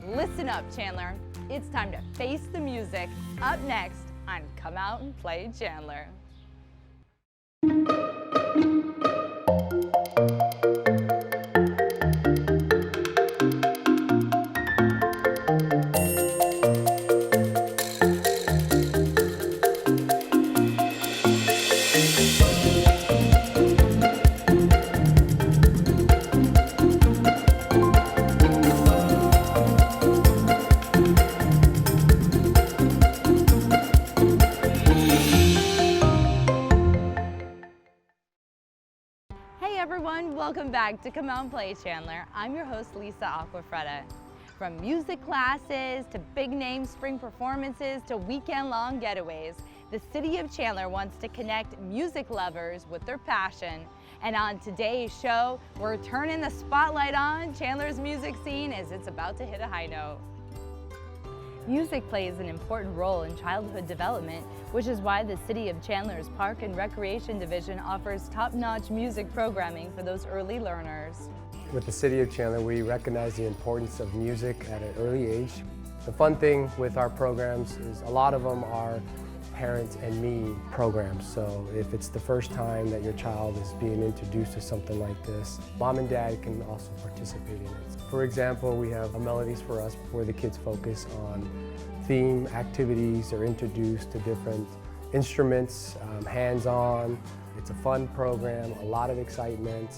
Listen up, Chandler. It's time to face the music. Up next on Come Out and Play Chandler. Welcome back to Come Out and Play Chandler. I'm your host, Lisa Aquafreda. From music classes to big name spring performances to weekend-long getaways, the City of Chandler wants to connect music lovers with their passion. And on today's show, we're turning the spotlight on Chandler's music scene as it's about to hit a high note. Music plays an important role in childhood development, which is why the City of Chandler's Park and Recreation Division offers top-notch music programming for those early learners. With the City of Chandler, we recognize the importance of music at an early age. The fun thing with our programs is a lot of them are parent and me programs. So if it's the first time that your child is being introduced to something like this, mom and dad can also participate in it. For example, we have Melodies for Us where the kids focus on theme activities. They're introduced to different instruments, hands-on. It's a fun program, a lot of excitement.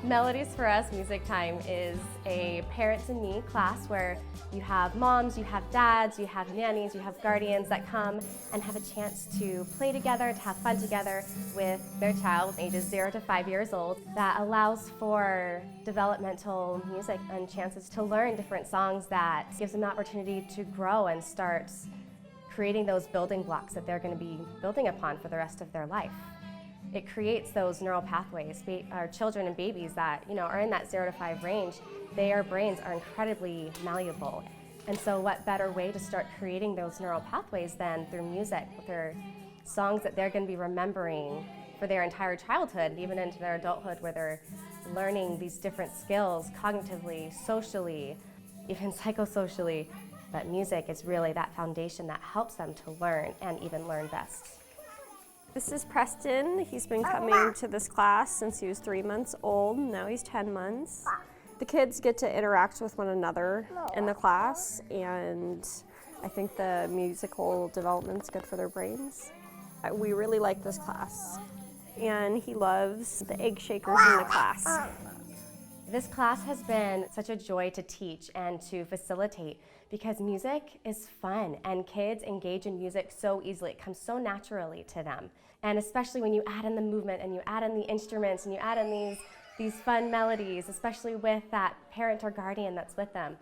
Melodies for Us Music Time is a parents and me class where you have moms, you have dads, you have nannies, you have guardians that come and have a chance to play together, to have fun together with their child ages 0 to 5 years old. That allows for developmental music and chances to learn different songs that gives them the opportunity to grow and start creating those building blocks that they're going to be building upon for the rest of their life. It creates those neural pathways. Our children and babies that are in that 0 to 5 range, their brains are incredibly malleable. And so what better way to start creating those neural pathways than through music, with their songs that they're going to be remembering for their entire childhood, even into their adulthood, where they're learning these different skills cognitively, socially, even psychosocially. But music is really that foundation that helps them to learn and even learn best. This is Preston. He's been coming to this class since he was 3 months old. Now he's 10 months. The kids get to interact with one another in the class, and I think the musical development's good for their brains. We really like this class, and he loves the egg shakers in the class. This class has been such a joy to teach and to facilitate because music is fun and kids engage in music so easily. It comes so naturally to them. And especially when you add in the movement and you add in the instruments and you add in these fun melodies, especially with that parent or guardian that's with them,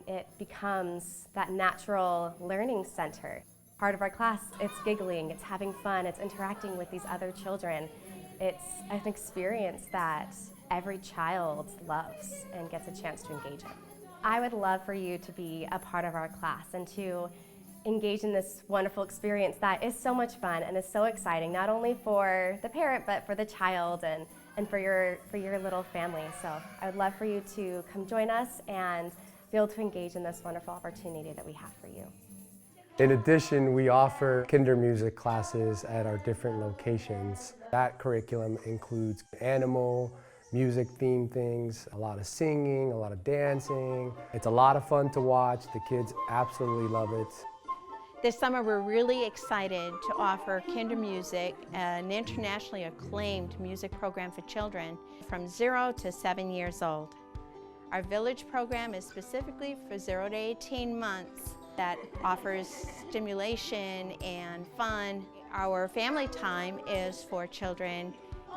it becomes that natural learning center. Part of our class, it's giggling, it's having fun, it's interacting with these other children. It's an experience that every child loves and gets a chance to engage in. I would love for you to be a part of our class and to engage in this wonderful experience that is so much fun and is so exciting, not only for the parent, but for the child and for your little family. So I would love for you to come join us and be able to engage in this wonderful opportunity that we have for you. In addition, we offer kinder music classes at our different locations. That curriculum includes animal, music-themed things, a lot of singing, a lot of dancing. It's a lot of fun to watch. The kids absolutely love it. This summer we're really excited to offer Kinder Music, an internationally acclaimed music program for children from 0 to 7 years old. Our Village program is specifically for 0 to 18 months that offers stimulation and fun. Our Family Time is for children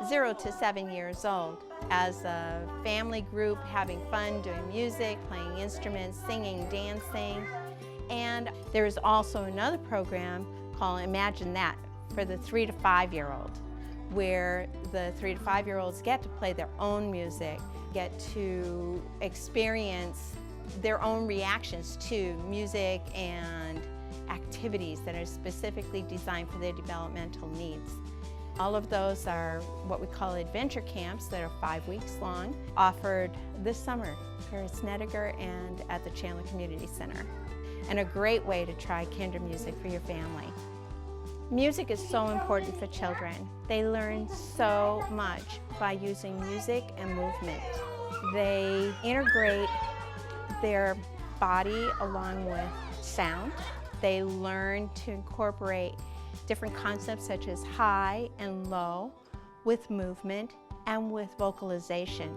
0 to 7 years old. As a family group, having fun, doing music, playing instruments, singing, dancing. And there is also another program called Imagine That for the 3 to 5 year old, where the 3 to 5 year olds get to play their own music, get to experience their own reactions to music and activities that are specifically designed for their developmental needs. All of those are what we call adventure camps that are 5 weeks long, offered this summer here at Snedeker and at the Chandler Community Center. And a great way to try kinder music for your family. Music is so important for children. They learn so much by using music and movement. They integrate their body along with sound. They learn to incorporate different concepts such as high and low with movement and with vocalization.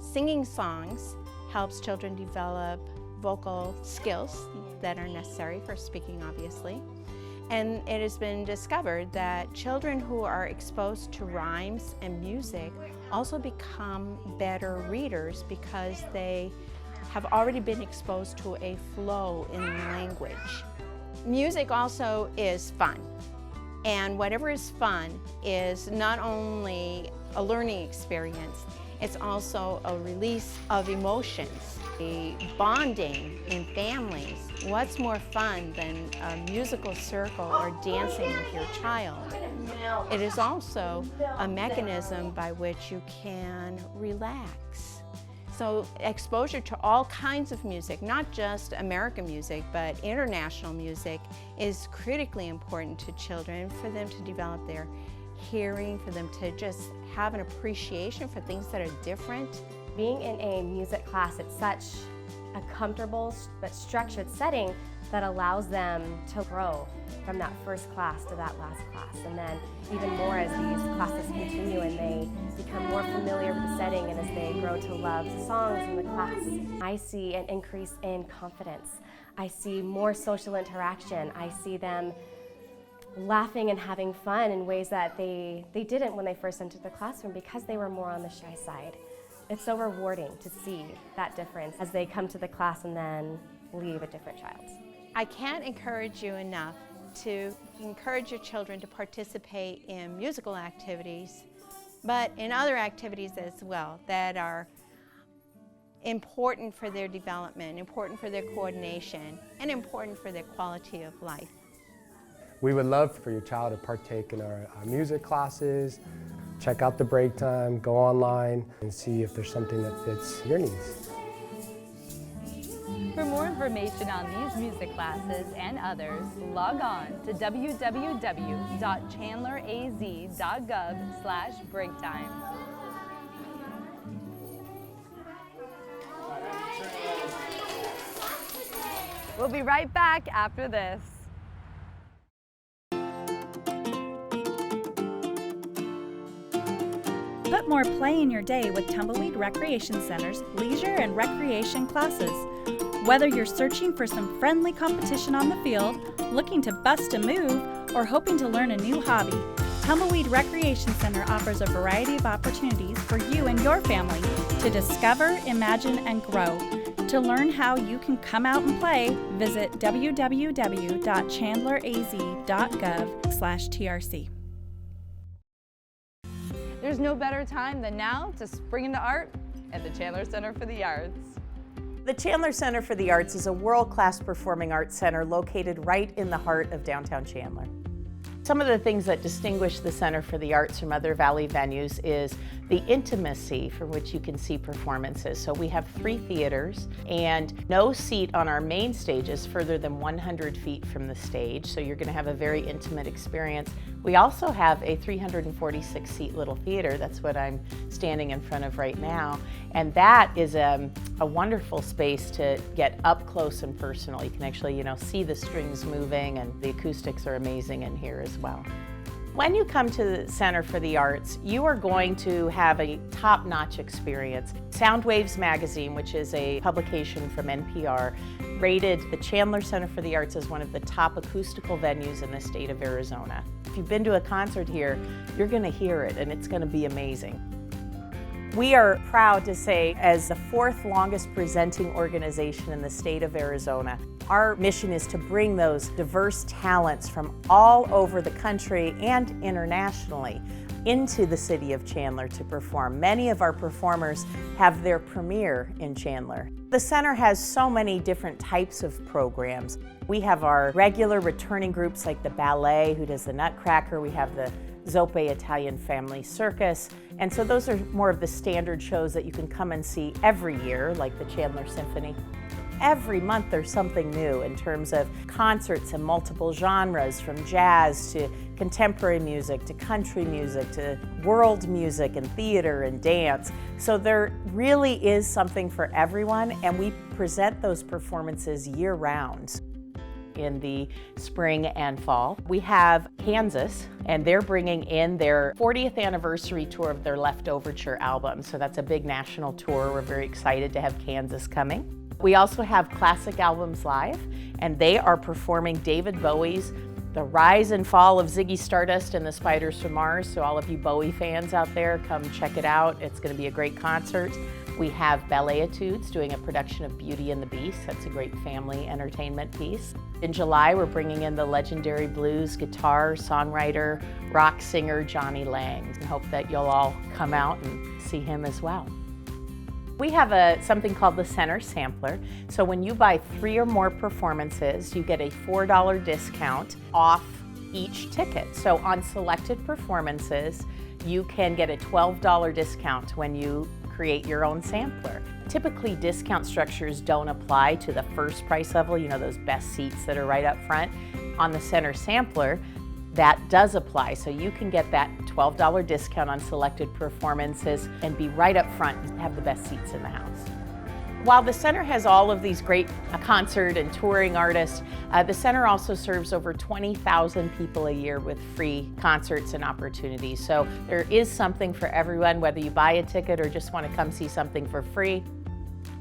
Singing songs helps children develop vocal skills that are necessary for speaking, obviously. And it has been discovered that children who are exposed to rhymes and music also become better readers because they have already been exposed to a flow in language. Music also is fun. And whatever is fun is not only a learning experience, it's also a release of emotions, a bonding in families. What's more fun than a musical circle or dancing with your child? It is also a mechanism by which you can relax. So exposure to all kinds of music, not just American music, but international music, is critically important to children for them to develop their hearing, for them to just have an appreciation for things that are different. Being in a music class, it's such a comfortable but structured setting that allows them to grow from that first class to that last class. And then even more as these classes continue and they become more familiar with the setting and as they grow to love the songs in the class, I see an increase in confidence. I see more social interaction. I see them laughing and having fun in ways that they didn't when they first entered the classroom because they were more on the shy side. It's so rewarding to see that difference as they come to the class and then leave a different child. I can't encourage you enough to encourage your children to participate in musical activities, but in other activities as well that are important for their development, important for their coordination, and important for their quality of life. We would love for your child to partake in our music classes. Check out the break time, go online, and see if there's something that fits your needs. For more information on these music classes and others, log on to www.chandleraz.gov/breaktime. We'll be right back after this. Put more play in your day with Tumbleweed Recreation Center's leisure and recreation classes. Whether you're searching for some friendly competition on the field, looking to bust a move, or hoping to learn a new hobby, Tumbleweed Recreation Center offers a variety of opportunities for you and your family to discover, imagine, and grow. To learn how you can come out and play, visit www.chandleraz.gov/TRC. There's no better time than now to spring into art at the Chandler Center for the Arts. The Chandler Center for the Arts is a world-class performing arts center located right in the heart of downtown Chandler. Some of the things that distinguish the Center for the Arts from other Valley venues is the intimacy from which you can see performances. So we have 3 theaters and no seat on our main stage is further than 100 feet from the stage, so you're going to have a very intimate experience. We also have a 346 seat little theater, that's what I'm standing in front of right now, and that is a wonderful space to get up close and personal. You can actually, see the strings moving, and the acoustics are amazing in here as well. When you come to the Center for the Arts, you are going to have a top-notch experience. Soundwaves magazine, which is a publication from NPR, rated the Chandler Center for the Arts as one of the top acoustical venues in the state of Arizona. If you've been to a concert here, you're going to hear it, and it's going to be amazing. We are proud to say, as the 4th longest presenting organization in the state of Arizona, our mission is to bring those diverse talents from all over the country and internationally into the city of Chandler to perform. Many of our performers have their premiere in Chandler. The center has so many different types of programs. We have our regular returning groups like the ballet, who does the Nutcracker. We have the Zoppe Italian Family Circus. And so those are more of the standard shows that you can come and see every year, like the Chandler Symphony. Every month there's something new in terms of concerts and multiple genres, from jazz to contemporary music to country music to world music and theater and dance. So there really is something for everyone, and we present those performances year-round. In the spring and fall. We have Kansas, and they're bringing in their 40th anniversary tour of their Left Overture album. So that's a big national tour. We're very excited to have Kansas coming. We also have Classic Albums Live, and they are performing David Bowie's The Rise and Fall of Ziggy Stardust and the Spiders from Mars. So all of you Bowie fans out there, come check it out. It's going to be a great concert. We have Ballet Etudes doing a production of Beauty and the Beast. That's a great family entertainment piece. In July, we're bringing in the legendary blues guitar, songwriter, rock singer Johnny Lang. I hope that you'll all come out and see him as well. We have something called the Center Sampler. So when you buy 3 or more performances, you get a $4 discount off each ticket. So on selected performances, you can get a $12 discount when you create your own sampler. Typically, discount structures don't apply to the first price level, you know, those best seats that are right up front. On the Center Sampler, that does apply. So you can get that $12 discount on selected performances and be right up front and have the best seats in the house. While the Center has all of these great concert and touring artists, the Center also serves over 20,000 people a year with free concerts and opportunities. So there is something for everyone, whether you buy a ticket or just want to come see something for free.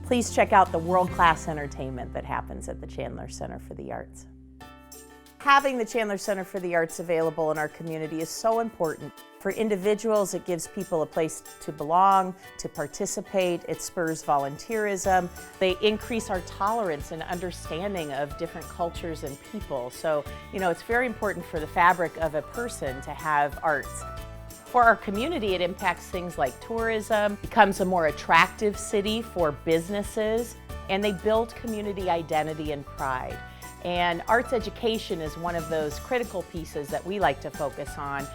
Please check out the world-class entertainment that happens at the Chandler Center for the Arts. Having the Chandler Center for the Arts available in our community is so important. For individuals, it gives people a place to belong, to participate. It spurs volunteerism. They increase our tolerance and understanding of different cultures and people. So, you know, it's very important for the fabric of a person to have arts. For our community, it impacts things like tourism, becomes a more attractive city for businesses, and they build community identity and pride. And arts education is one of those critical pieces that we like to focus on.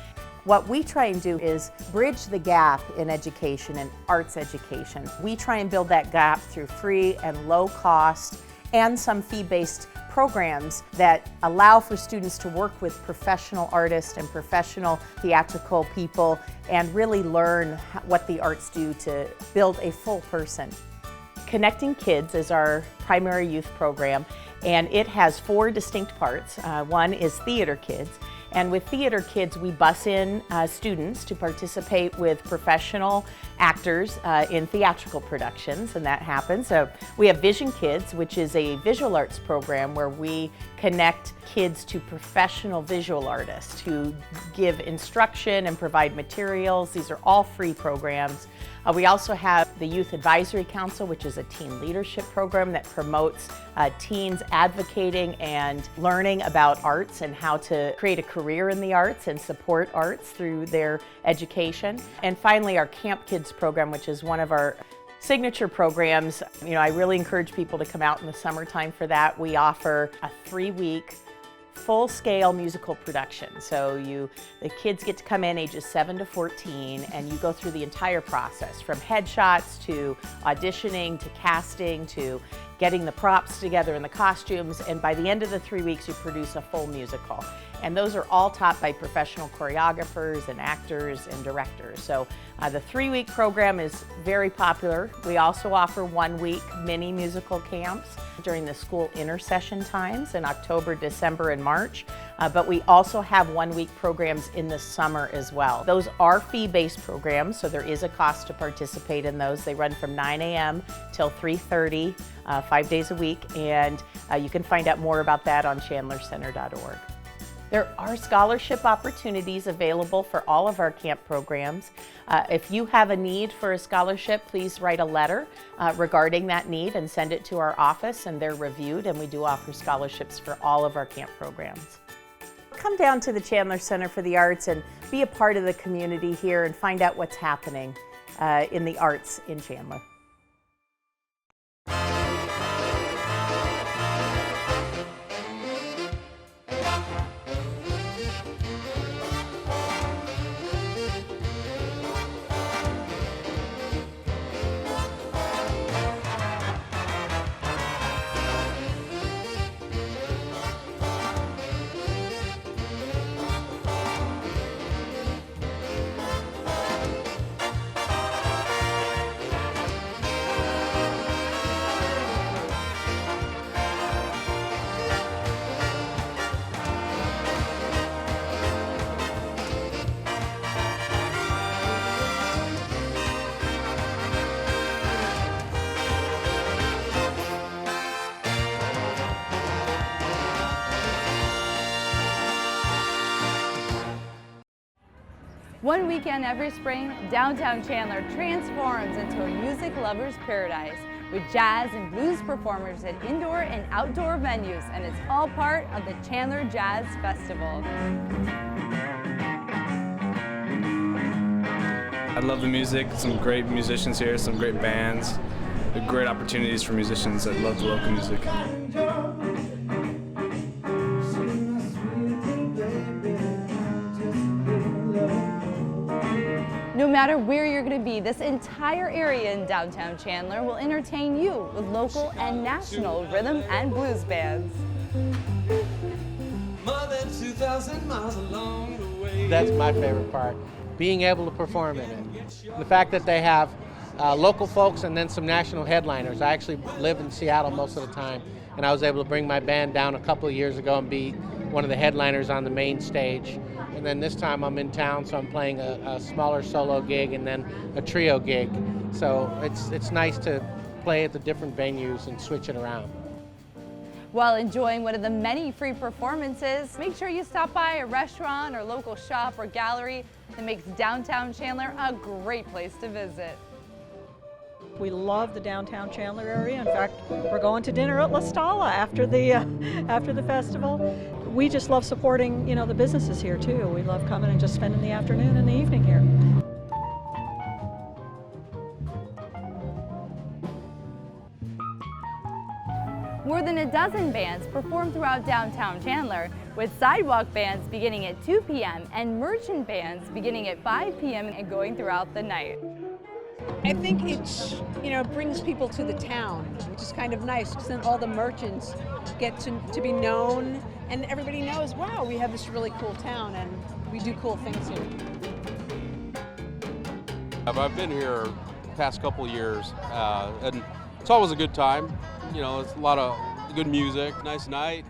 What we try and do is bridge the gap in education and arts education. We try and build that gap through free and low cost and some fee-based programs that allow for students to work with professional artists and professional theatrical people and really learn what the arts do to build a full person. Connecting Kids is our primary youth program, and it has 4 distinct parts. One is Theater Kids, and with Theater Kids we bus in students to participate with professional actors in theatrical productions, and that happens. So we have Vision Kids, which is a visual arts program where we connect kids to professional visual artists who give instruction and provide materials. These are all free programs. We also have the Youth Advisory Council, which is a teen leadership program that promotes teens advocating and learning about arts and how to create a career in the arts and support arts through their education. And finally, our Camp Kids program, which is one of our signature programs. You know, I really encourage people to come out in the summertime for that. We offer a 3-week full-scale musical production. So the kids get to come in ages 7 to 14, and you go through the entire process, from headshots to auditioning to casting to getting the props together and the costumes, and by the end of the 3 weeks you produce a full musical. And those are all taught by professional choreographers and actors and directors. So the 3-week program is very popular. We also offer 1-week mini musical camps during the school intersession times in October, December, and March. But we also have 1-week programs in the summer as well. Those are fee-based programs, so there is a cost to participate in those. They run from 9 a.m. till 3:30, 5 days a week, and you can find out more about that on chandlercenter.org. There are scholarship opportunities available for all of our camp programs. If you have a need for a scholarship, please write a letter regarding that need and send it to our office, and they're reviewed, and we do offer scholarships for all of our camp programs. Come down to the Chandler Center for the Arts and be a part of the community here and find out what's happening in the arts in Chandler. One weekend every spring, downtown Chandler transforms into a music lover's paradise with jazz and blues performers at indoor and outdoor venues, and it's all part of the Chandler Jazz Festival. I love the music, some great musicians here, some great bands, great opportunities for musicians that love the local music. No matter where you're going to be, this entire area in downtown Chandler will entertain you with local and national rhythm and blues bands. More than 2,000 miles along the way. That's my favorite part, being able to perform in it. The fact that they have local folks and then some national headliners. I actually live in Seattle most of the time, and I was able to bring my band down a couple of years ago and be one of the headliners on the main stage. And then this time I'm in town, so I'm playing a smaller solo gig and then a trio gig. So it's nice to play at the different venues and switch it around. While enjoying one of the many free performances, make sure you stop by a restaurant or local shop or gallery that makes downtown Chandler a great place to visit. We love the downtown Chandler area. In fact, we're going to dinner at La Stalla after the festival. We just love supporting, the businesses here too. We love coming and just spending the afternoon and the evening here. More than a dozen bands perform throughout downtown Chandler, with sidewalk bands beginning at 2 p.m. and merchant bands beginning at 5 p.m. and going throughout the night. I think it's, brings people to the town, which is kind of nice, because then all the merchants get to be known, and everybody knows, wow, we have this really cool town, and we do cool things here. I've been here the past couple of years, and it's always a good time. It's a lot of good music, nice night.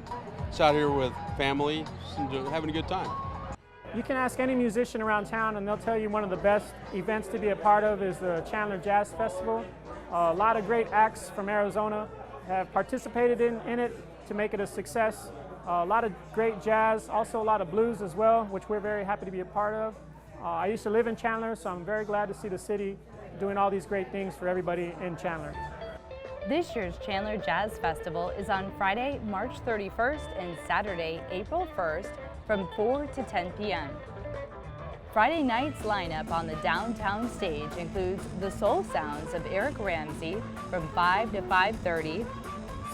Just out here with family, just having a good time. You can ask any musician around town and they'll tell you one of the best events to be a part of is the Chandler Jazz Festival. A lot of great acts from Arizona have participated in it to make it a success. A lot of great jazz, also a lot of blues as well, which we're very happy to be a part of. I used to live in Chandler, so I'm very glad to see the city doing all these great things for everybody in Chandler. This year's Chandler Jazz Festival is on Friday, March 31st and Saturday, April 1st from 4 to 10 p.m. Friday night's lineup on the downtown stage includes the soul sounds of Eric Ramsey from 5 to 5:30,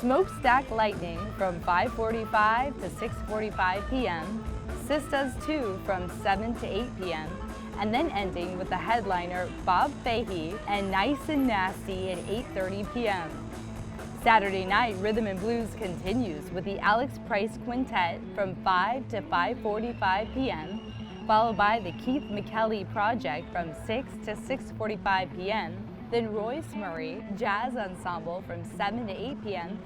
Smokestack Lightning from 5:45 to 6:45 p.m., Sistas 2 from 7 to 8 p.m., and then ending with the headliner Bob Fahey and Nice and Nasty at 8:30 p.m. Saturday night Rhythm and Blues continues with the Alex Price Quintet from 5 to 5:45 p.m., followed by the Keith McKelly Project from 6 to 6:45 p.m., then Royce Murray Jazz Ensemble from 7 to 8 p.m.,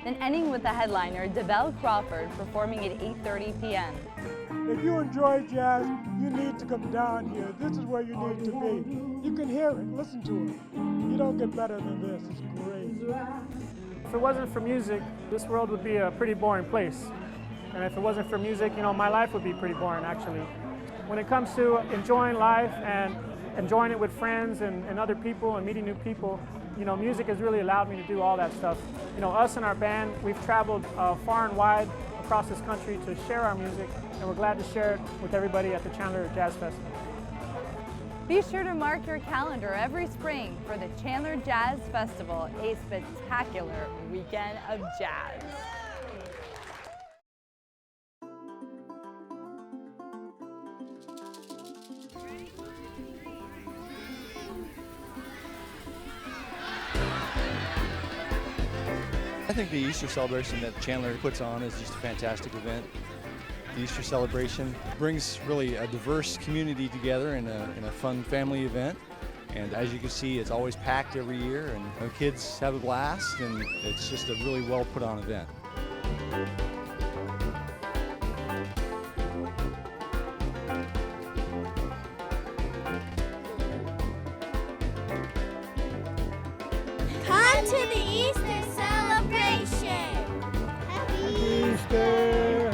then ending with the headliner DeBelle Crawford performing at 8:30 p.m. If you enjoy jazz, you need to come down here. This is where you need to be. You can hear it, listen to it. You don't get better than this. It's great. If it wasn't for music, this world would be a pretty boring place. And if it wasn't for music, my life would be pretty boring actually. When it comes to enjoying life and enjoying it with friends and other people and meeting new people, music has really allowed me to do all that stuff. Us and our band, we've traveled far and wide across this country to share our music, and we're glad to share it with everybody at the Chandler Jazz Festival. Be sure to mark your calendar every spring for the Chandler Jazz Festival, a spectacular weekend of jazz. I think the Easter celebration that Chandler puts on is just a fantastic event. The Easter celebration brings really a diverse community together in a fun family event. And as you can see, it's always packed every year, and the kids have a blast, and it's just a really well put on event. Come to the Easter celebration! Happy Easter!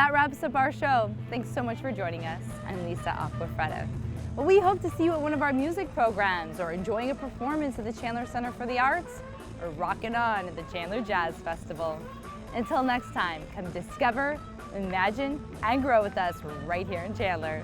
that wraps up our show. Thanks so much for joining us. I'm Lisa Acquafreda. Well, we hope to see you at one of our music programs, or enjoying a performance at the Chandler Center for the Arts, or rocking on at the Chandler Jazz Festival. Until next time, come discover, imagine, and grow with us right here in Chandler.